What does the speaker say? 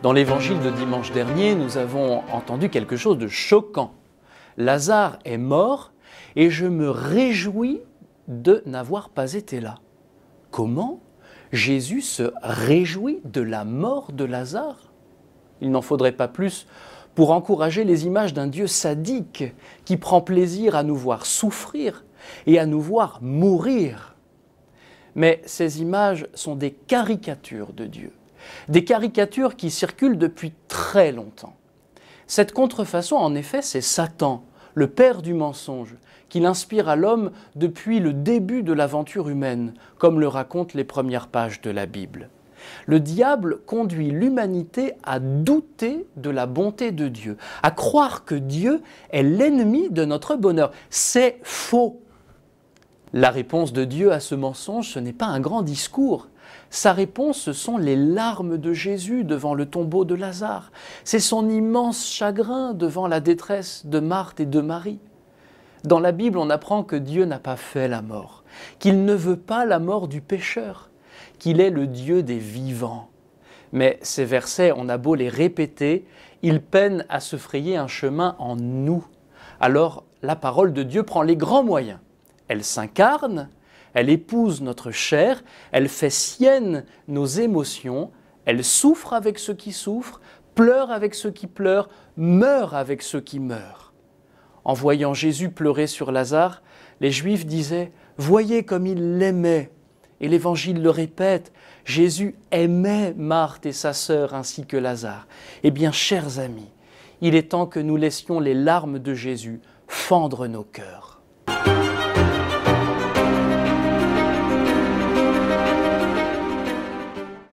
Dans l'évangile de dimanche dernier, nous avons entendu quelque chose de choquant. Lazare est mort et je me réjouis de n'avoir pas été là. Comment Jésus se réjouit de la mort de Lazare? Il n'en faudrait pas plus pour encourager les images d'un Dieu sadique qui prend plaisir à nous voir souffrir et à nous voir mourir. Mais ces images sont des caricatures de Dieu, des caricatures qui circulent depuis très longtemps. Cette contrefaçon, en effet, c'est Satan, le père du mensonge, qui l'inspire à l'homme depuis le début de l'aventure humaine, comme le racontent les premières pages de la Bible. Le diable conduit l'humanité à douter de la bonté de Dieu, à croire que Dieu est l'ennemi de notre bonheur. C'est faux. La réponse de Dieu à ce mensonge, ce n'est pas un grand discours. Sa réponse, ce sont les larmes de Jésus devant le tombeau de Lazare. C'est son immense chagrin devant la détresse de Marthe et de Marie. Dans la Bible, on apprend que Dieu n'a pas fait la mort, qu'il ne veut pas la mort du pécheur, qu'il est le Dieu des vivants. Mais ces versets, on a beau les répéter, ils peinent à se frayer un chemin en nous. Alors, la parole de Dieu prend les grands moyens. Elle s'incarne, elle épouse notre chair, elle fait sienne nos émotions, elle souffre avec ceux qui souffrent, pleure avec ceux qui pleurent, meurt avec ceux qui meurent. En voyant Jésus pleurer sur Lazare, les Juifs disaient « Voyez comme il l'aimait ». Et l'Évangile le répète, Jésus aimait Marthe et sa sœur ainsi que Lazare. Eh bien, chers amis, il est temps que nous laissions les larmes de Jésus fendre nos cœurs.